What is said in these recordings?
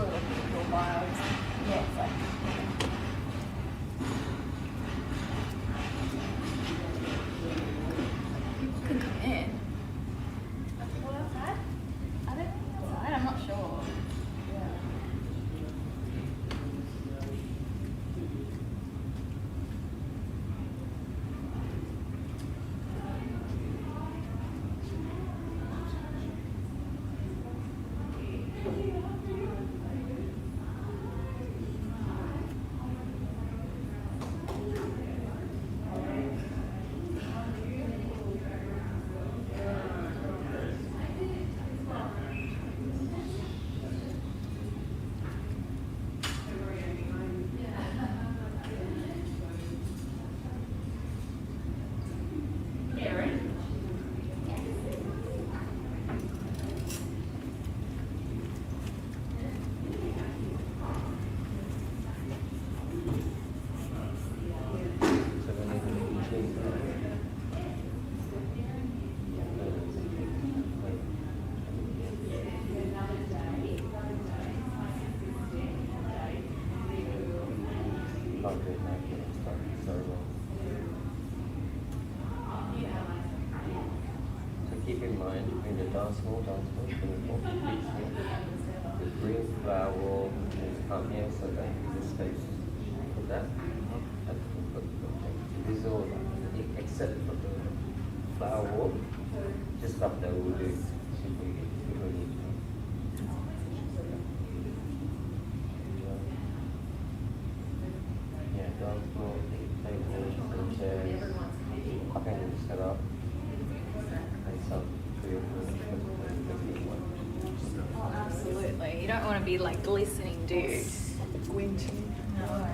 sort of your bios. Yeah, it's like, people can come in. Are people outside? Are they outside? I'm not sure. Keep in mind, in the dance hall, the green flower wall is come here, so that is the space for that. This is all, except for the flower wall, just up there we'll do super neat. Yeah, dance floor, tables, and chairs, I think we'll set up. Oh, absolutely. You don't want to be like glistening, do you? Squinting. No.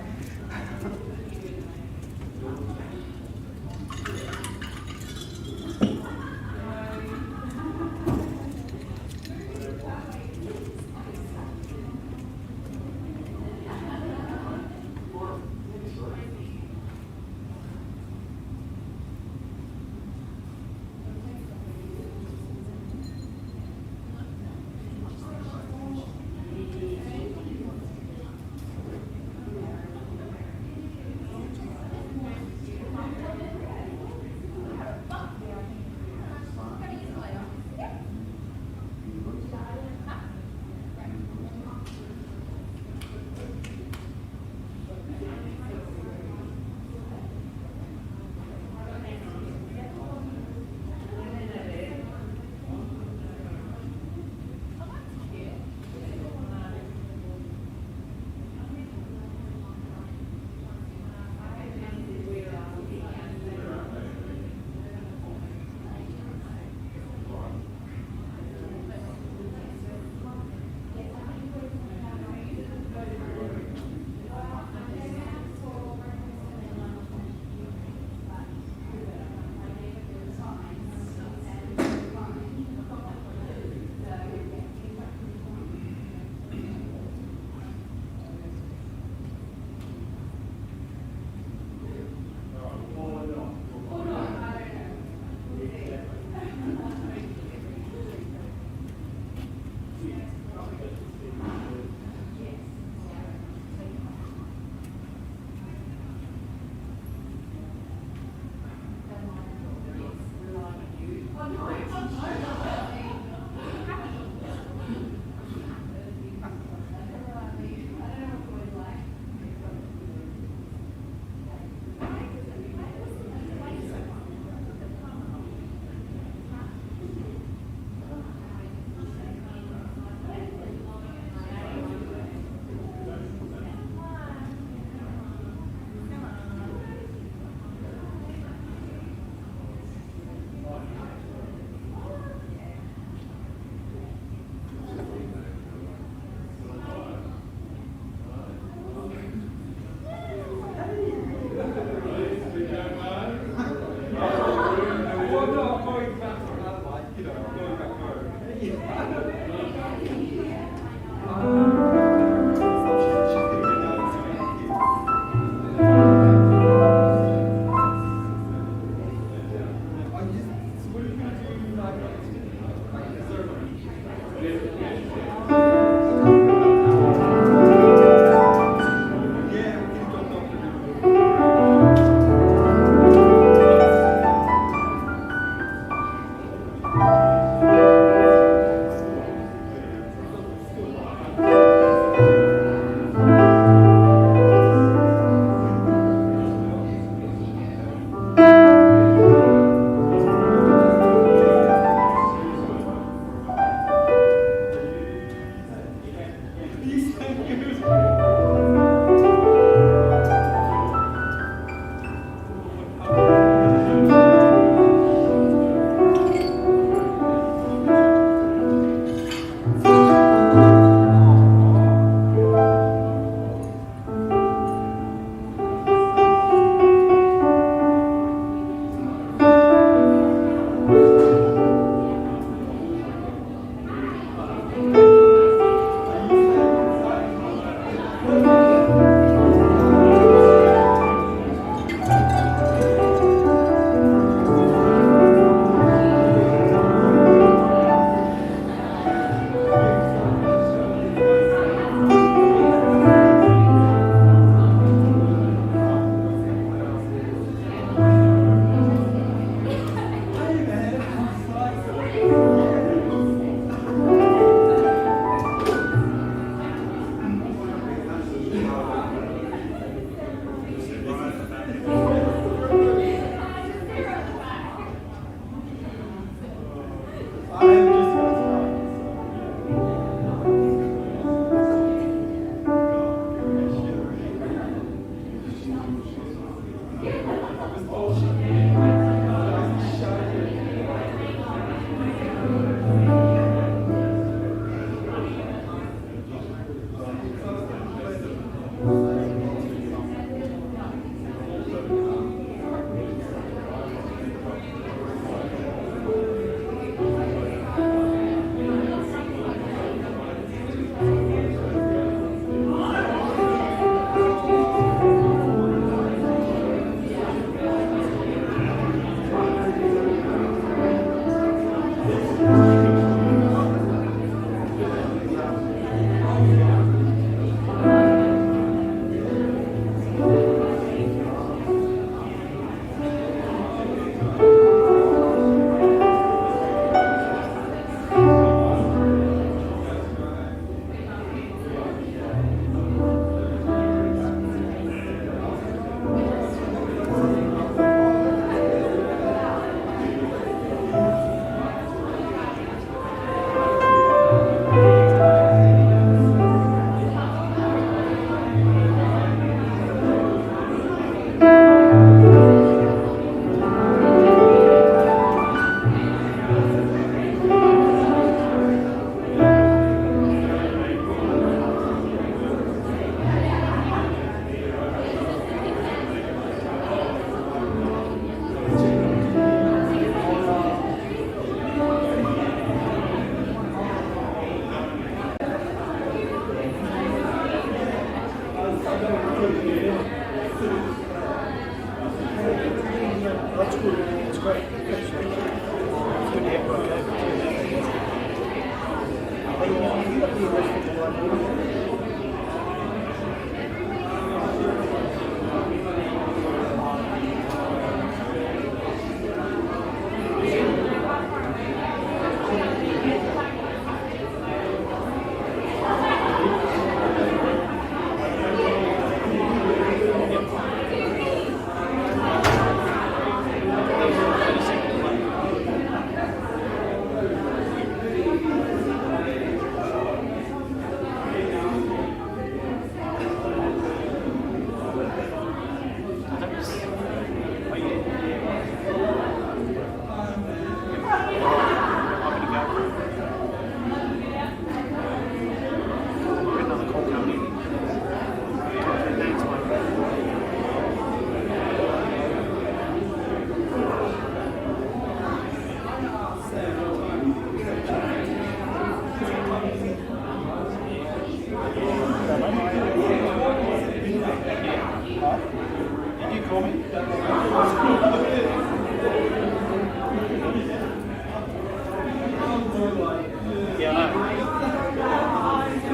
Yeah, I know.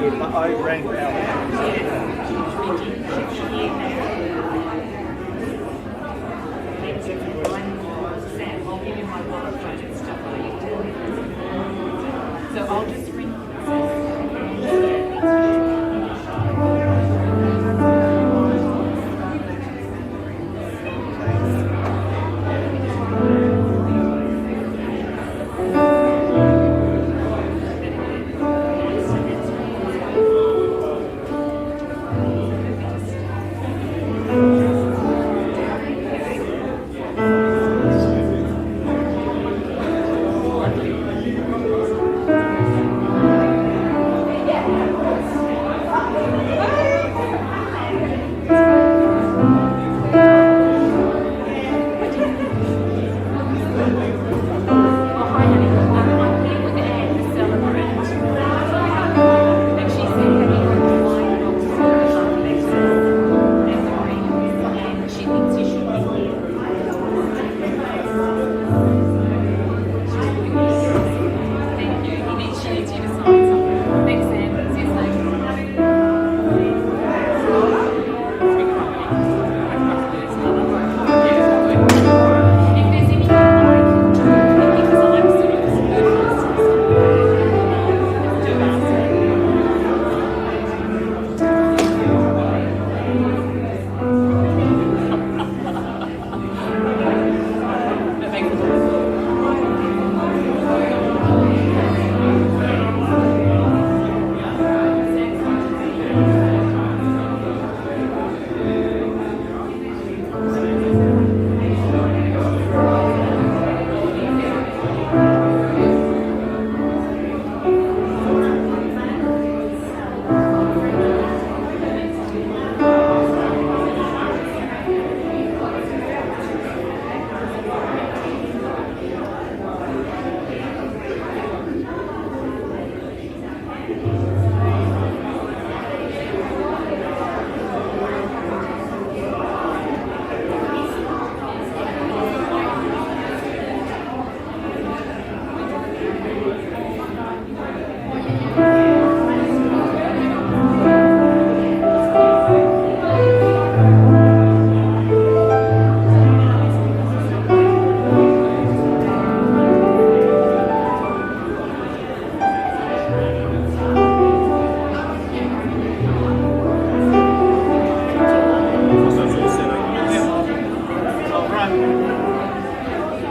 Yeah, but I rang Alex. Sam, I'll give you my work phone and stuff while you do it. So I'll just ring.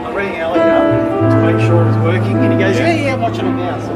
I'm ringing Alec up to make sure it's working, and he goes, yeah, I'm watching it now. So.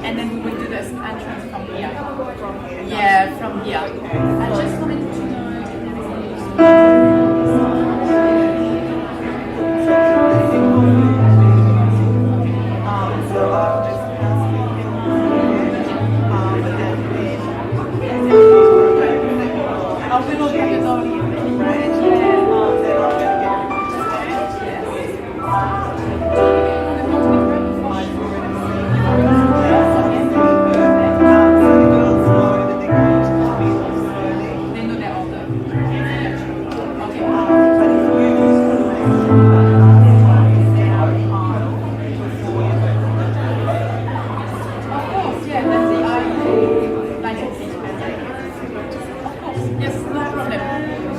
and then we will do this entrance from here. From here. Yeah, from here. Okay. I just wanted to know. So I'll just housekeeping, and then Oh, we will get it all here. right, then I'm gonna get They know their order. Okay. Of course, yeah, that's the I 19 Of course, yes, no problem.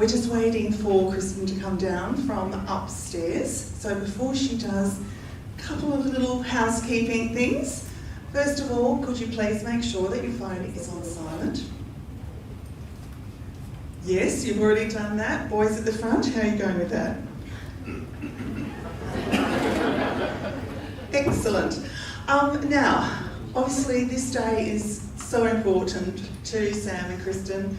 We're just waiting for Kristen to come down from upstairs. So before she does, a couple of little housekeeping things. First of all, could you please make sure that your phone is on silent? Yes, you've already done that. Boys at the front, how are you going with that? Excellent. Now, obviously this day is so important to Sam and Kristen.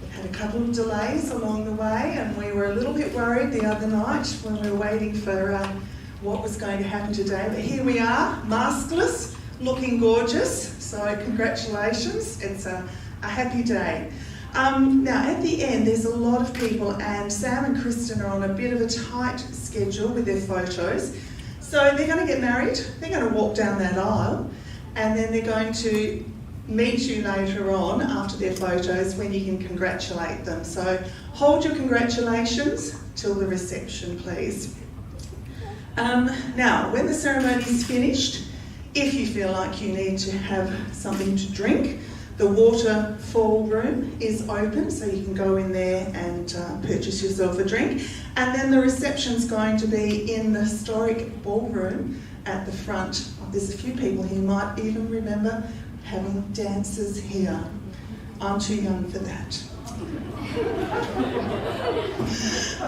We've had a couple of delays along the way, and we were a little bit worried the other night when we were waiting for what was going to happen today. But here we are, maskless, looking gorgeous. So congratulations, it's a happy day. Now at the end there's a lot of people, and Sam and Kristen are on a bit of a tight schedule with their photos. So they're going to get married, they're going to walk down that aisle, and then they're going to meet you later on after their photos when you can congratulate them. So hold your congratulations till the reception, please. Now, when the ceremony is finished, if you feel like you need to have something to drink, the waterfall room is open, so you can go in there and purchase yourself a drink. And then the reception's going to be in the historic ballroom at the front. There's a few people who might even remember having dances here. I'm too young for that.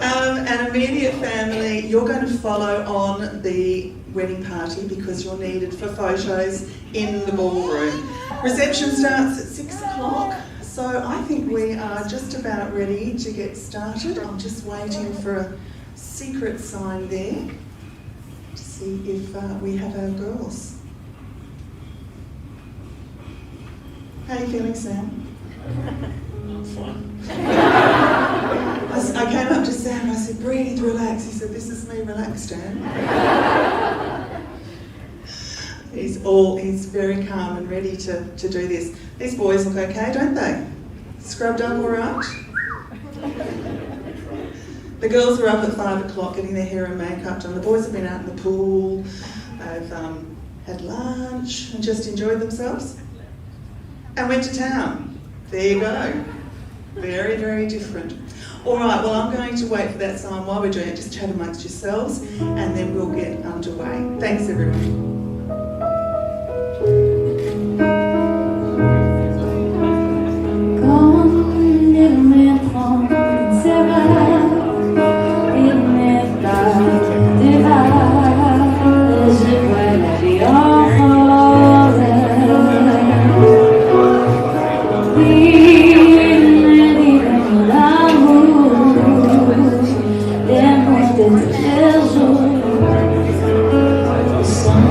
And immediate family, you're going to follow on the wedding party because you're needed for photos in the ballroom. Reception starts at 6 o'clock, so I think we are just about ready to get started. I'm just waiting for a secret sign there to see if we have our girls. How are you feeling, Sam? Fine. I came up to Sam, I said, breathe, relax. He said, this is me, relaxed, Dan. He's very calm and ready to do this. These boys look okay, don't they? Scrubbed up all right? The girls were up at 5 o'clock getting their hair and makeup done. The boys have been out in the pool, they've had lunch and just enjoyed themselves. And went to town. There you go. Very, very different. All right, well, I'm going to wait for that sign. While we're doing it, just chat amongst yourselves, and then we'll get underway. Thanks, everyone. Some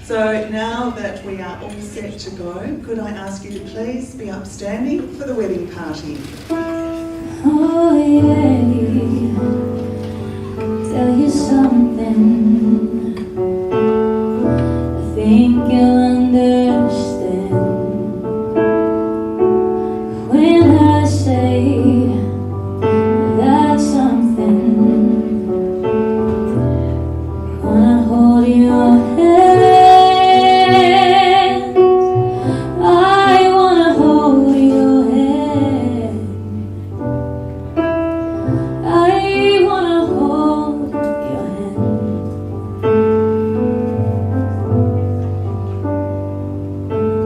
So now that we are all set to go, could I ask you to please be upstanding for the wedding party? Oh yeah, tell you something. I think you'll understand when I say that something. Wanna hold your hand. I wanna hold your hand. I wanna hold your hand.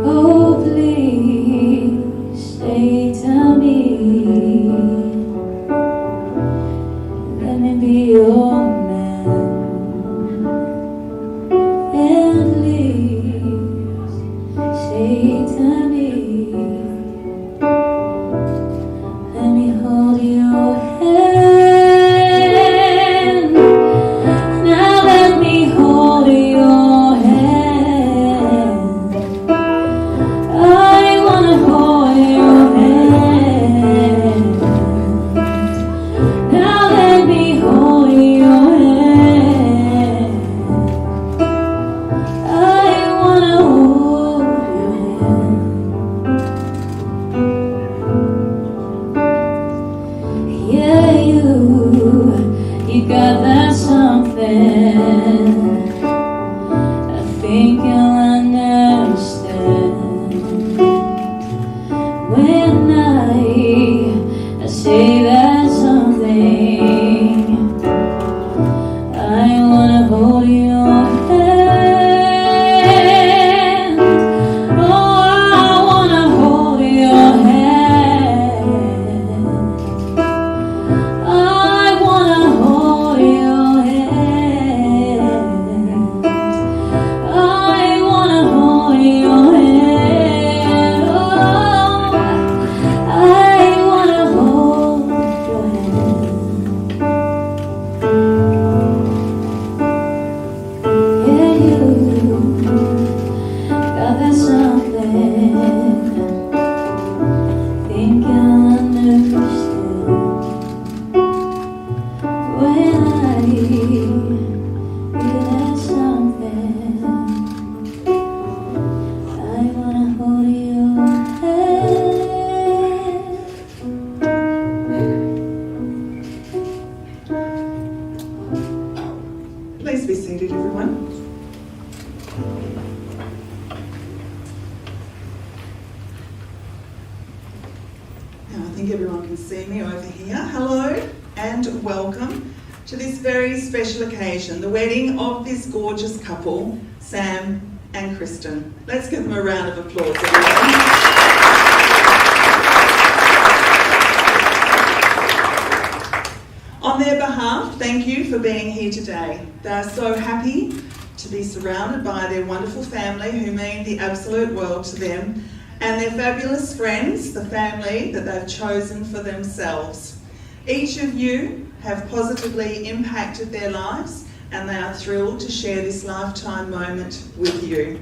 Oh, please stay to me. Let me be your man. And please stay to me. Let me hold your hand. Now let me hold your hand. I wanna hold your hand. Now let me hold your hand. I wanna hold your hand. Yeah, you got that something. I think you'll understand when I say that something. I wanna hold your hand. Oh, I wanna hold your hand. I wanna hold your hand. I wanna hold your hand. Oh, I wanna hold your hand. Yeah, you got that something. Think you'll understand when I give that something. I wanna hold your hand. Please be seated, everyone. Now I think everyone can see me over here. Hello and welcome to this very special occasion, the wedding of this gorgeous couple, Sam and Kristen. Let's give them a round of applause, everyone. On their behalf, thank you for being here today. They are so happy to be surrounded by their wonderful family who mean the absolute world to them, and their fabulous friends, the family that they've chosen for themselves. Each of you have positively impacted their lives, and they are thrilled to share this lifetime moment with you.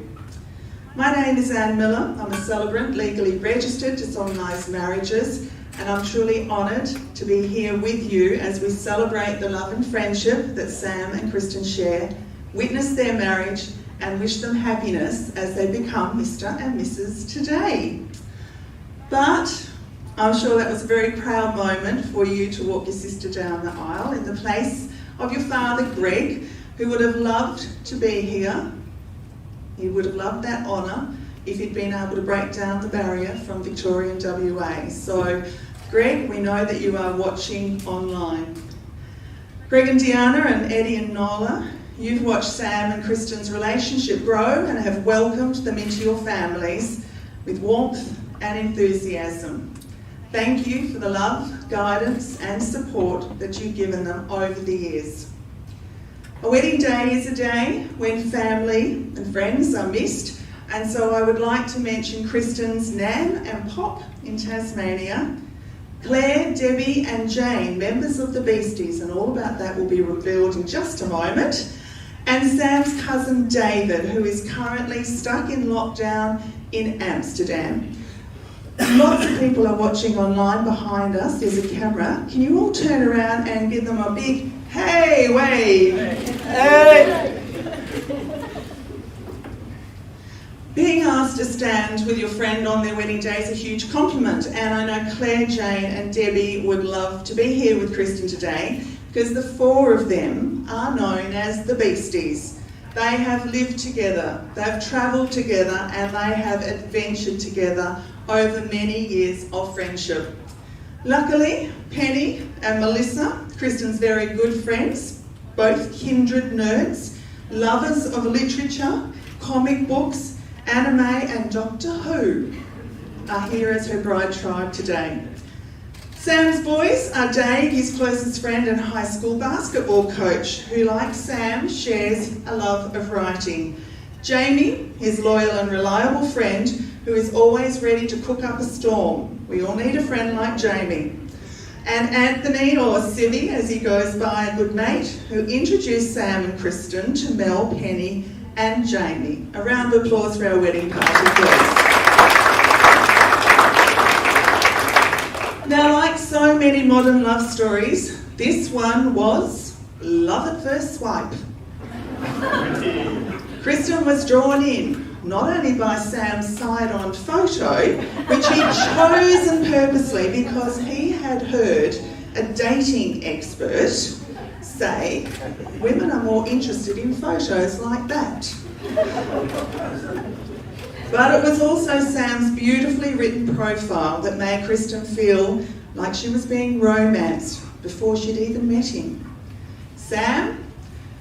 My name is Anne Miller. I'm a celebrant legally registered to solemnise marriages, and I'm truly honoured to be here with you as we celebrate the love and friendship that Sam and Kristen share, witness their marriage, and wish them happiness as they become Mr. and Mrs. today. But I'm sure that was a very proud moment for you to walk your sister down the aisle in the place of your father, Greg, who would have loved to be here. He would have loved that honour if he'd been able to break down the barrier from Victorian WA. So, Greg, we know that you are watching online. Greg and Deanna and Eddie and Nola, you've watched Sam and Kristen's relationship grow and have welcomed them into your families with warmth and enthusiasm. Thank you for the love, guidance and support that you've given them over the years. A wedding day is a day when family and friends are missed, and so I would like to mention Kristen's Nan and Pop in Tasmania, Claire, Debbie and Jane, members of the Beasties, and all about that will be revealed in just a moment, and Sam's cousin David, who is currently stuck in lockdown in Amsterdam. Lots of people are watching online behind us. There's a camera. Can you all turn around and give them a big hey wave? Hey. Being asked to stand with your friend on their wedding day is a huge compliment, and I know Claire, Jane and Debbie would love to be here with Kristen today because the four of them are known as the Beasties. They have lived together, they've travelled together and they have adventured together over many years of friendship. Luckily, Penny and Melissa, Kristen's very good friends, both kindred nerds, lovers of literature, comic books, anime and Doctor Who, are here as her bride tribe today. Sam's boys are Dave, his closest friend and high school basketball coach, who, like Sam, shares a love of writing. Jamie, his loyal and reliable friend, who is always ready to cook up a storm. We all need a friend like Jamie. And Anthony, or Civvy as he goes by, a good mate, who introduced Sam and Kristen to Mel, Penny and Jamie. A round of applause for our wedding party, please. Now, like so many modern love stories, this one was love at first swipe. Kristen was drawn in, not only by Sam's side-on photo, which he'd chosen purposely because he had heard a dating expert say, women are more interested in photos like that. But it was also Sam's beautifully written profile that made Kristen feel like she was being romanced before she'd even met him. Sam?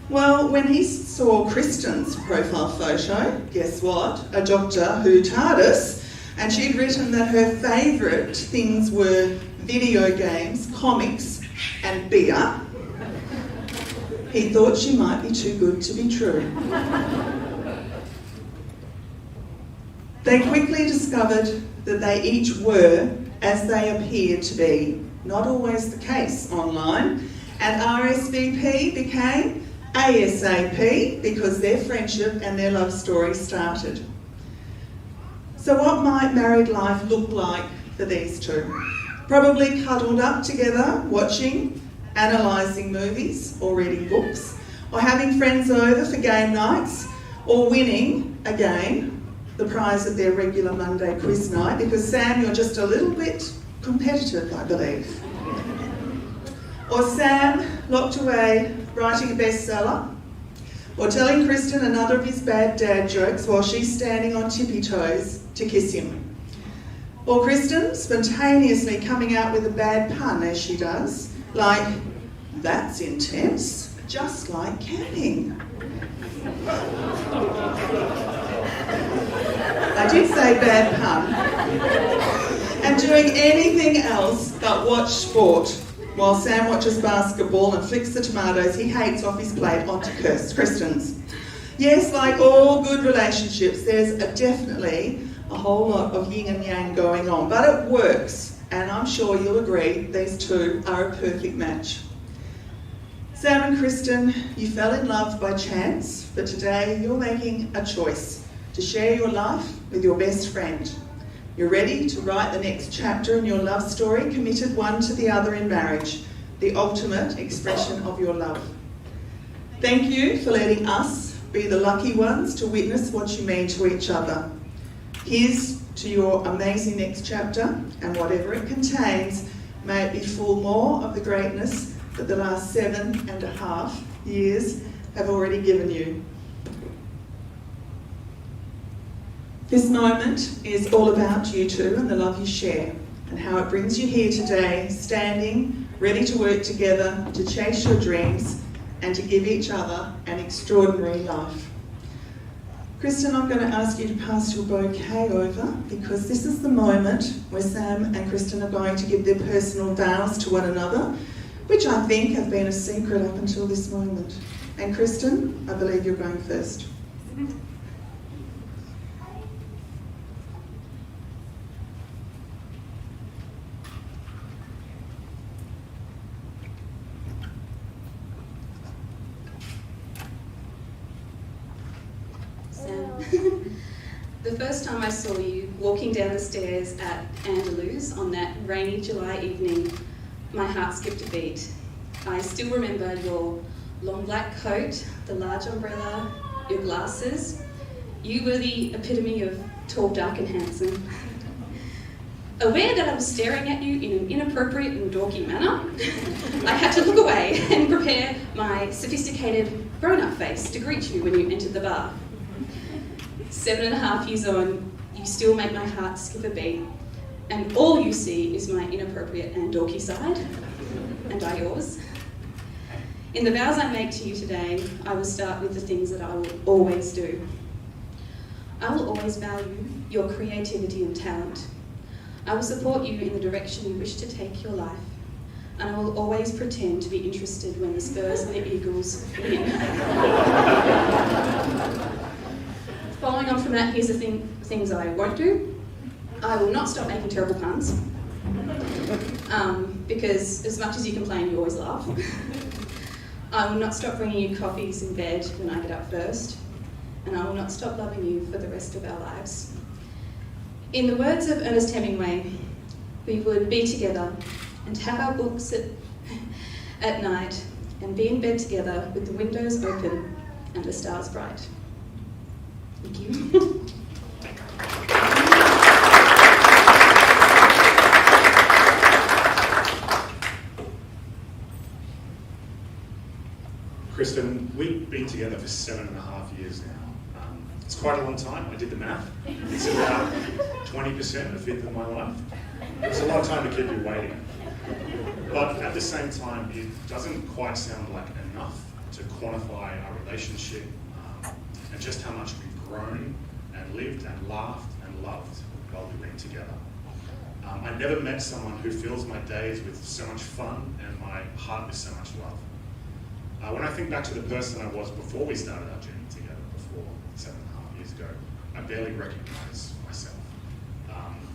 Well, when he saw Kristen's profile photo, guess what? A Doctor Who TARDIS, and she'd written that her favourite things were video games, comics and beer. He thought she might be too good to be true. They quickly discovered that they each were as they appeared to be, not always the case online, and RSVP became ASAP because their friendship and their love story started. So what might married life look like for these two? Probably cuddled up together, watching, analysing movies or reading books, or having friends over for game nights, or winning, again, the prize at their regular Monday quiz night, because Sam, you're just a little bit competitive, I believe. Or Sam, locked away, writing a bestseller, or telling Kristen another of his bad dad jokes while she's standing on tippy toes to kiss him. Or Kristen spontaneously coming out with a bad pun as she does, like, that's intense, just like camping. I did say bad pun. And doing anything else but watch sport while Sam watches basketball and flicks the tomatoes he hates off his plate onto Kristen's. Yes, like all good relationships, there's definitely a whole lot of yin and yang going on, but it works, and I'm sure you'll agree these two are a perfect match. Sam and Kristen, you fell in love by chance, but today you're making a choice to share your life with your best friend. You're ready to write the next chapter in your love story, committed one to the other in marriage, the ultimate expression of your love. Thank you for letting us be the lucky ones to witness what you mean to each other. Here's to your amazing next chapter, and whatever it contains, may it be full more of the greatness that the last 7.5 years have already given you. This moment is all about you two and the love you share, and how it brings you here today, standing, ready to work together, to chase your dreams, and to give each other an extraordinary life. Kristen, I'm going to ask you to pass your bouquet over, because this is the moment where Sam and Kristen are going to give their personal vows to one another, which I think have been a secret up until this moment. And Kristen, I believe you're going first. The first time I saw you walking down the stairs at Andalous on that rainy July evening, my heart skipped a beat. I still remember your long black coat, the large umbrella, your glasses. You were the epitome of tall, dark and handsome. Aware that I was staring at you in an inappropriate and dorky manner, I had to look away and prepare my sophisticated grown-up face to greet you when you entered the bar. 7.5 years on, you still make my heart skip a beat, and all you see is my inappropriate and dorky side, and I yours. In the vows I make to you today, I will start with the things that I will always do. I will always value your creativity and talent. I will support you in the direction you wish to take your life, and I will always pretend to be interested when the Spurs and the Eagles win. Following on from that, here's the things I won't do. I will not stop making terrible puns, because as much as you complain, you always laugh. I will not stop bringing you coffees in bed when I get up first, and I will not stop loving you for the rest of our lives. In the words of Ernest Hemingway, we would be together and have our books at night and be in bed together with the windows open and the stars bright. Thank you. Kristen, we've been together for 7.5 years now. It's quite a long time. I did the math. It's about 20%, a fifth of my life. It's a long time to keep you waiting. But at the same time, it doesn't quite sound like enough to quantify our relationship and just how much we've grown and lived and laughed and loved while we've been together. I never met someone who fills my days with so much fun and my heart with so much love. When I think back to the person I was before we started our journey together, before 7.5 years ago, I barely recognise myself.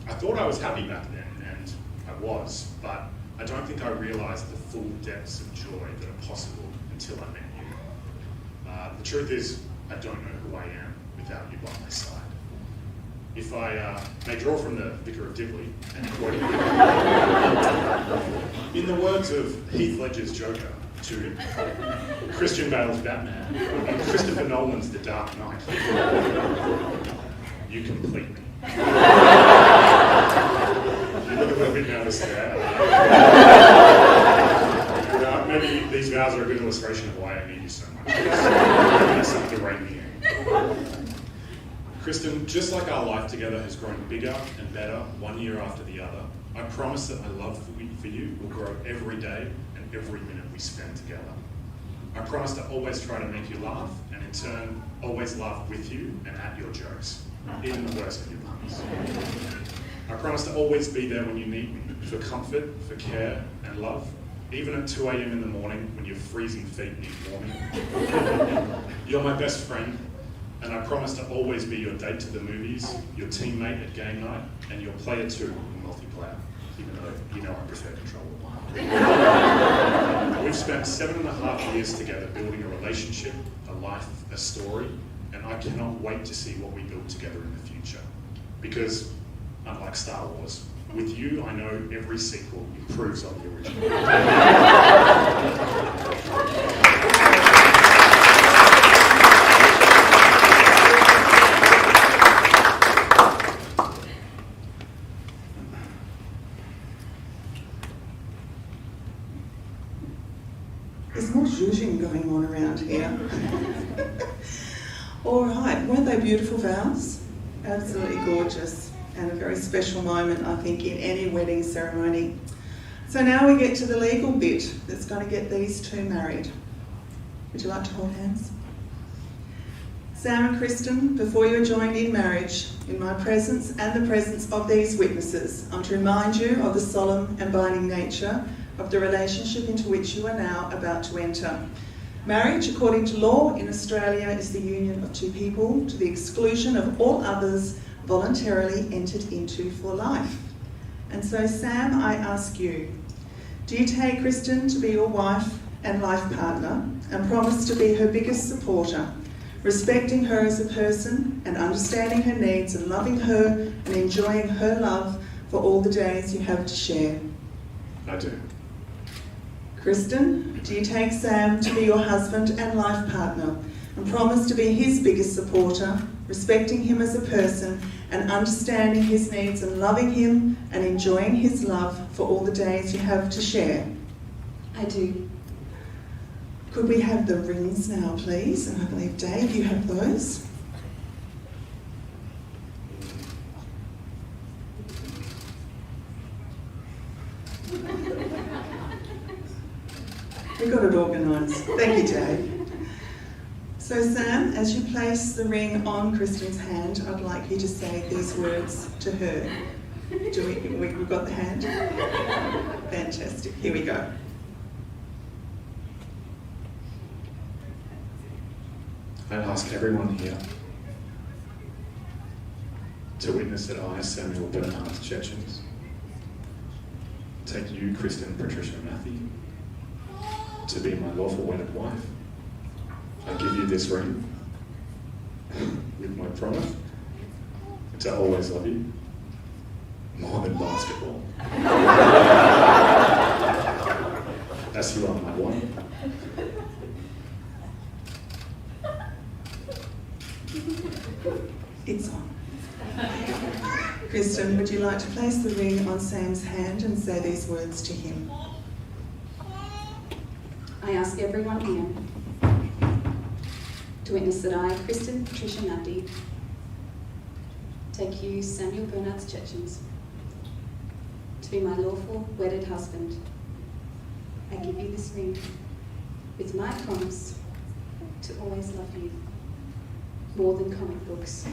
I thought I was happy back then, and I was, but I don't think I realised the full depths of joy that are possible until I met you. The truth is, I don't know who I am without you by my side. If I may draw from the Vicar of Dibley and quote in the words of Heath Ledger's Joker to Christian Bale's Batman and Christopher Nolan's The Dark Knight, you complete me. You look a little bit nervous there. Maybe these vows are a good illustration of why I need you so much. That's something to rein me in. Kristen, just like our life together has grown bigger and better 1 year after the other, I promise that my love for you will grow every day and every minute we spend together. I promise to always try to make you laugh, and in turn, always laugh with you and at your jokes, even the worst of your puns. I promise to always be there when you need me, for comfort, for care and love, even at 2 a.m. in the morning when your freezing feet need warming. You're my best friend, and I promise to always be your date to the movies, your teammate at game night, and your player too in multiplayer, even though you know I prefer control one. We've spent 7.5 years together building a relationship, a life, a story, and I cannot wait to see what we build together in the future. Because, unlike Star Wars, with you I know every sequel improves on the original. There's more zhuzhing going on around here. All right, weren't they beautiful vows? Absolutely gorgeous, and a very special moment, I think, in any wedding ceremony. So now we get to the legal bit that's going to get these two married. Would you like to hold hands? Sam and Kristen, before you are joined in marriage, in my presence and the presence of these witnesses, I'm to remind you of the solemn and binding nature of the relationship into which you are now about to enter. Marriage, according to law in Australia, is the union of two people to the exclusion of all others voluntarily entered into for life. And so, Sam, I ask you, do you take Kristen to be your wife and life partner and promise to be her biggest supporter, respecting her as a person and understanding her needs and loving her and enjoying her love for all the days you have to share? I do. Kristen, do you take Sam to be your husband and life partner and promise to be his biggest supporter, respecting him as a person and understanding his needs and loving him and enjoying his love for all the days you have to share? I do. Could we have the rings now, please? And I believe, Dave, you have those. We got it organised. Thank you, Dave. So, Sam, as you place the ring on Kristen's hand, I'd like you to say these words to her. We've got the hand? Fantastic. Here we go. I ask everyone here to witness that I, Samuel Bernard Chechens, take you, Kristen Patricia Matthew, to be my lawful wedded wife. I give you this ring with my promise to always love you more than basketball. As you are my one. It's on. Kristen, would you like to place the ring on Sam's hand and say these words to him? I ask everyone here to witness that I, Kristen Patricia Matthew, take you, Samuel Bernard Chechens, to be my lawful wedded husband. I give you this ring with my promise to always love you more than comic books,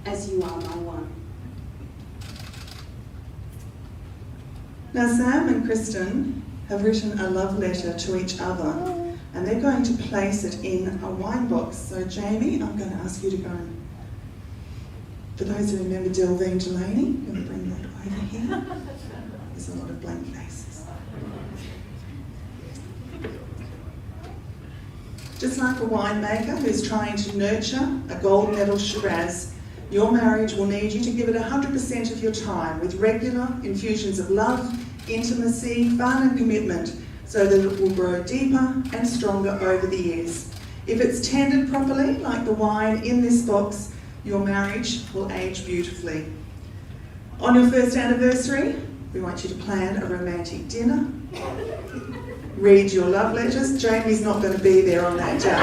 as you are my one. Now, Sam and Kristen have written a love letter to each other, and they're going to place it in a wine box. So, Jamie, I'm going to ask you to go and, for those who remember Delvine Delaney, I'm going to bring that over here. There's a lot of blank faces. Just like a winemaker who's trying to nurture a gold medal Shiraz, your marriage will need you to give it 100% of your time with regular infusions of love, intimacy, fun and commitment so that it will grow deeper and stronger over the years. If it's tended properly, like the wine in this box, your marriage will age beautifully. On your first anniversary, we want you to plan a romantic dinner, read your love letters. Jamie's not going to be there on that day.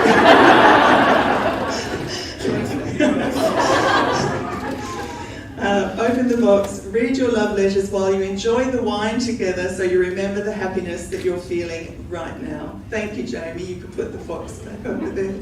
Open the box, read your love letters while you enjoy the wine together so you remember the happiness that you're feeling right now. Thank you, Jamie. You can put the box back over there.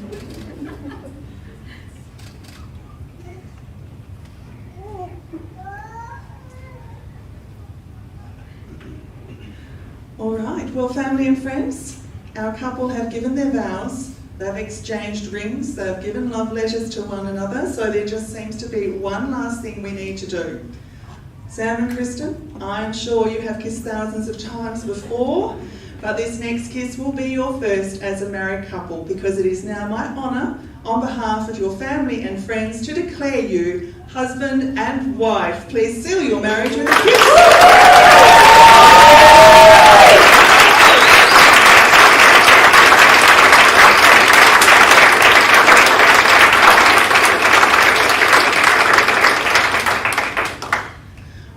All right, well, family and friends, our couple have given their vows, they've exchanged rings, they've given love letters to one another, so there just seems to be one last thing we need to do. Sam and Kristen, I am sure you have kissed thousands of times before, but this next kiss will be your first as a married couple, because it is now my honour, on behalf of your family and friends, to declare you husband and wife. Please seal your marriage with a kiss.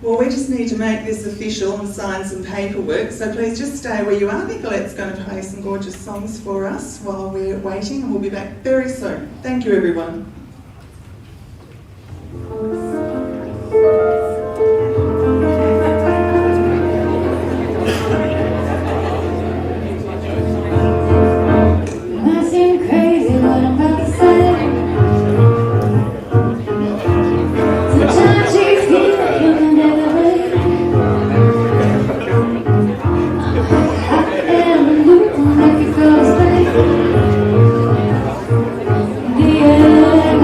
Well, we just need to make this official and sign some paperwork, so please just stay where you are. Nicolette's going to play some gorgeous songs for us while we're waiting, and we'll be back very soon. Thank you, everyone. Nothing crazy what I'm about to say. Sometimes you feel like you can never wait. I am looking like it goes away. The end.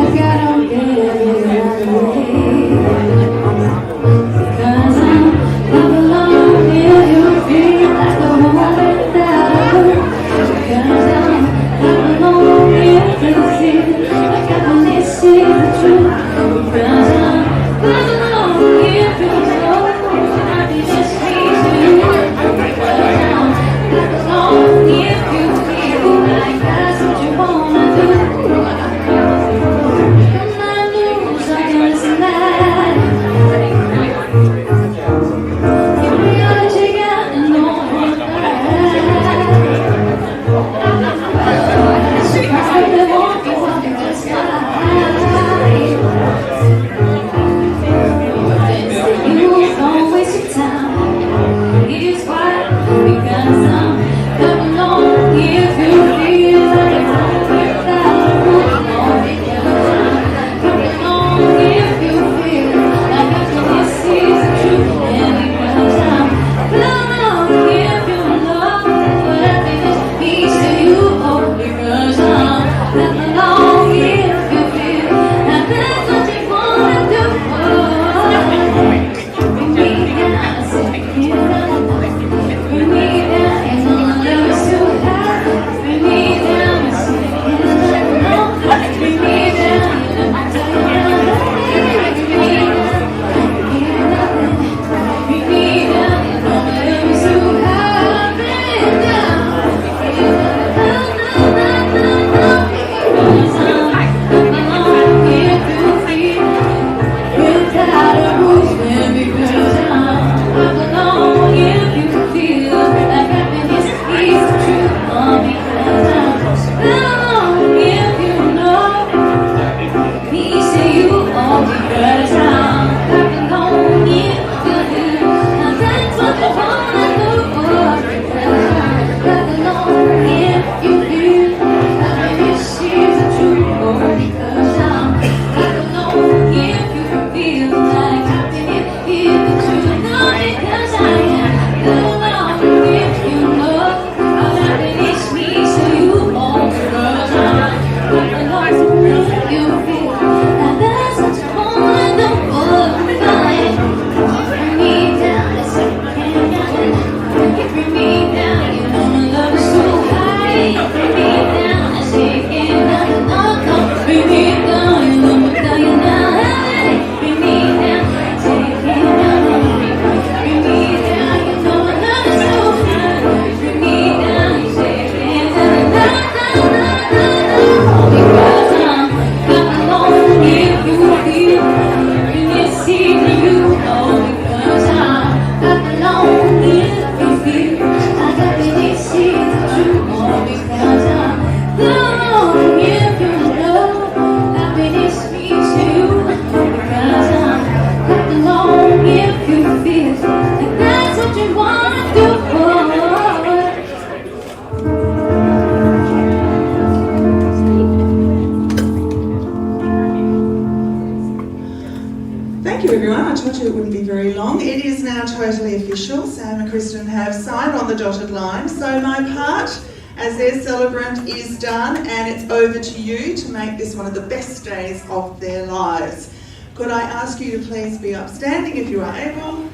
Thank you, everyone. I told you it wouldn't be very long. It is now totally official. Sam and Kristen have signed on the dotted line, so my part as their celebrant is done, and it's over to you to make this one of the best days of their lives. Could I ask you to please be upstanding if you are able?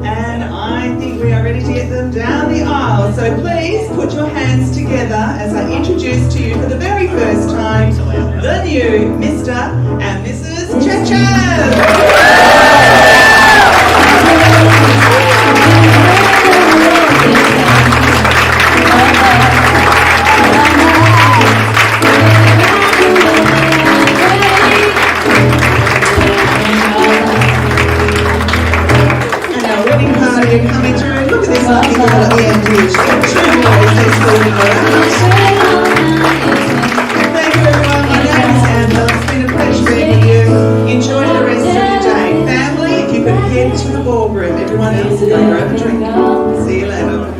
And I think we are ready to get them down the aisle. So please put your hands together as I introduce to you for the very first time the new Mr. and Mrs. Chechen. Coming through. Look at this lovely girl at the end here. She's got two boys next door to her. Thank you, everyone. My name is Amber. It's been a pleasure being with you. Enjoy the rest of your day. Family, if you could head to the ballroom. Everyone else will go grab a drink. See you later.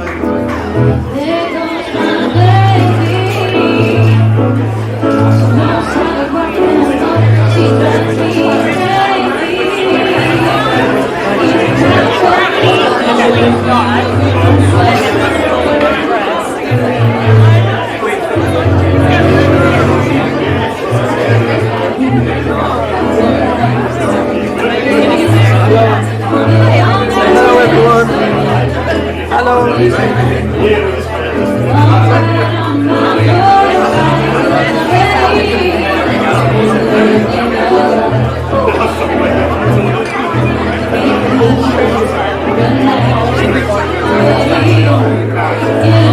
Hello, everyone. Hello. Yeah.